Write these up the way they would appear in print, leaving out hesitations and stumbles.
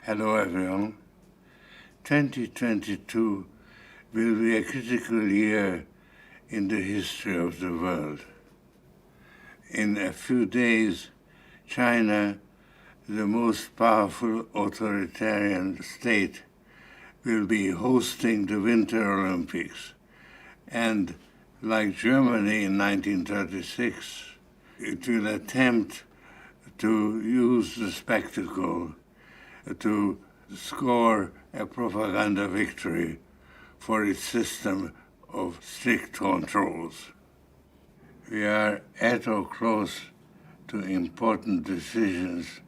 Hello everyone. 2022 will be a critical year in the history of the world. In a few days, China, the most powerful authoritarian state, will be hosting the Winter Olympics. And like Germany in 1936, it will attempt to use the spectacle to score a propaganda victory for its system of strict controls. We are at or close to important decisions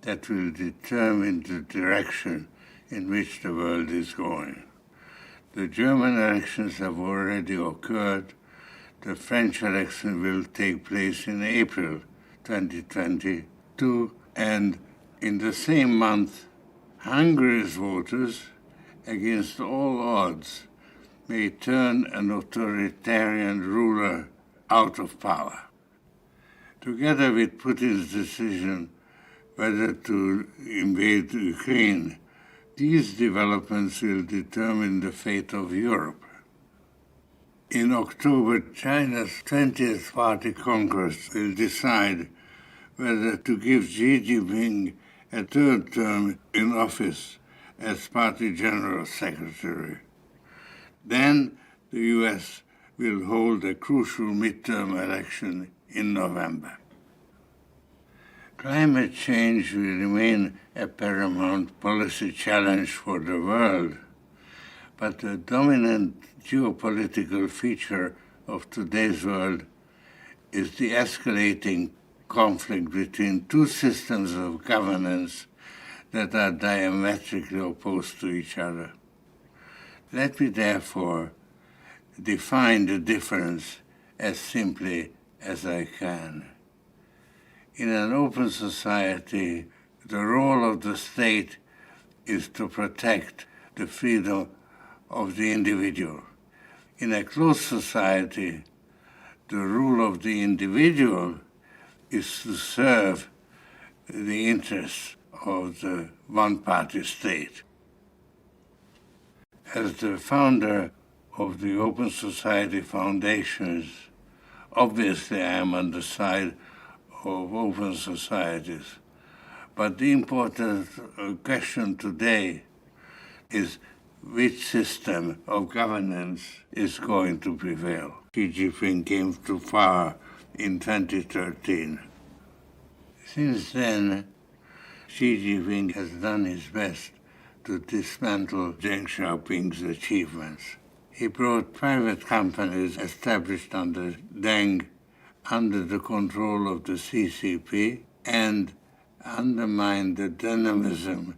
that will determine the direction in which the world is going. The German elections have already occurred. The French election will take place in April 2022, and in the same month, Hungary's voters, against all odds, may turn an authoritarian ruler out of power. Together with Putin's decision whether to invade Ukraine, these developments will determine the fate of Europe. In October, China's 20th Party Congress will decide whether to give Xi Jinping a third term in office as Party General Secretary. Then the U.S. will hold a crucial midterm election in November. Climate change will remain a paramount policy challenge for the world, but the dominant geopolitical feature of today's world is the escalating conflict between two systems of governance that are diametrically opposed to each other. Let me therefore define the difference as simply as I can. In an open society, the role of the state is to protect the freedom of the individual. In a closed society, the role of the individual is to serve the interests of the one-party state. As the founder of the Open Society Foundations, obviously I am on the side of open societies, but the important question today is which system of governance is going to prevail. Xi Jinping came to power in 2013. Since then, Xi Jinping has done his best to dismantle Deng Xiaoping's achievements. He brought private companies established under Deng under the control of the CCP and undermined the dynamism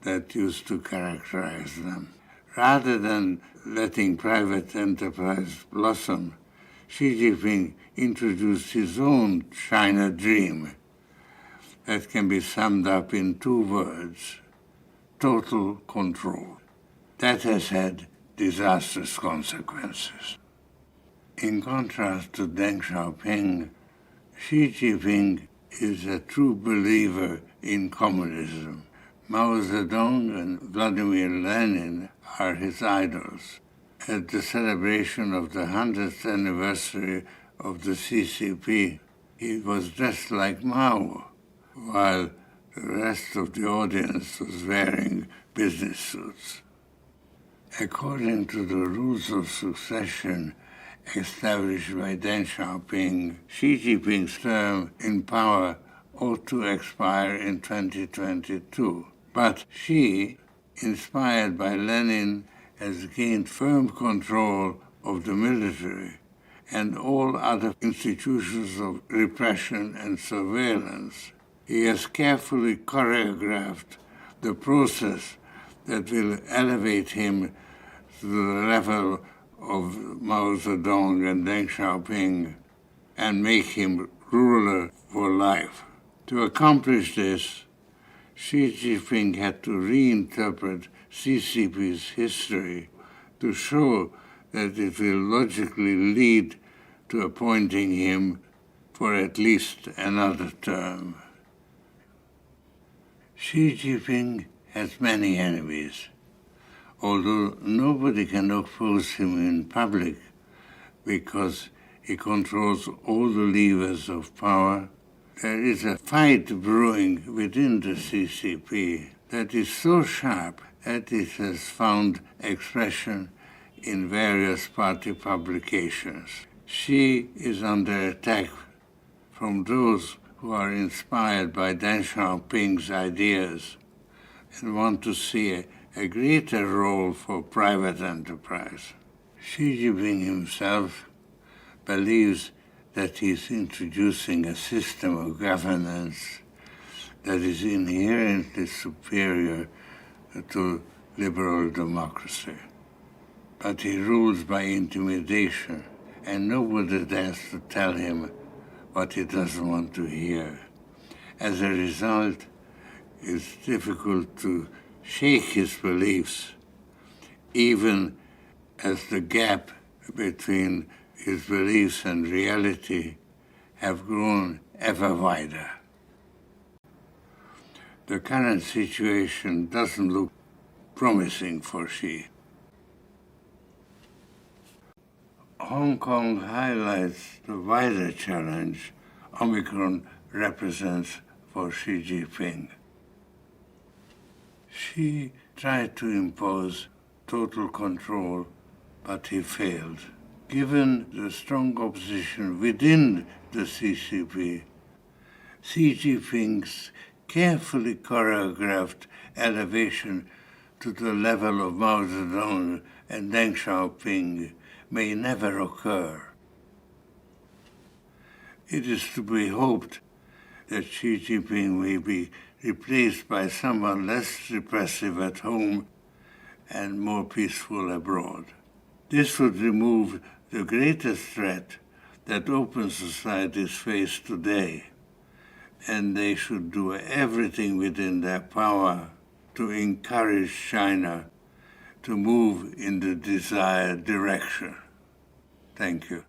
that used to characterize them. Rather than letting private enterprise blossom, Xi Jinping introduced his own China dream that can be summed up in two words: total control. That has had disastrous consequences. In contrast to Deng Xiaoping, Xi Jinping is a true believer in communism. Mao Zedong and Vladimir Lenin are his idols. At the celebration of the 100th anniversary of the CCP, he was dressed like Mao, while the rest of the audience was wearing business suits. According to the rules of succession established by Deng Xiaoping, Xi Jinping's term in power ought to expire in 2022. But Xi, inspired by Lenin, has gained firm control of the military and all other institutions of repression and surveillance. He has carefully choreographed the process that will elevate him to the level of Mao Zedong and Deng Xiaoping and make him ruler for life. To accomplish this, Xi Jinping had to reinterpret CCP's history to show that it will logically lead to appointing him for at least another term. Xi Jinping has many enemies. Although nobody can oppose him in public because he controls all the levers of power, there is a fight brewing within the CCP that is so sharp that it has found expression in various party publications. She is under attack from those who are inspired by Deng Xiaoping's ideas and want to see a greater role for private enterprise. Xi Jinping himself believes that he is introducing a system of governance that is inherently superior to liberal democracy. But he rules by intimidation, and nobody dares to tell him what he doesn't want to hear. As a result, it's difficult to shake his beliefs, even as the gap between his beliefs and reality have grown ever wider. The current situation doesn't look promising for Xi. Hong Kong highlights the wider challenge Omicron represents for Xi Jinping. Xi tried to impose total control, but he failed. Given the strong opposition within the CCP, Xi Jinping's carefully choreographed elevation to the level of Mao Zedong and Deng Xiaoping may never occur. It is to be hoped that Xi Jinping may be replaced by someone less repressive at home and more peaceful abroad. This would remove the greatest threat that open societies face today, and they should do everything within their power to encourage China to move in the desired direction. Thank you.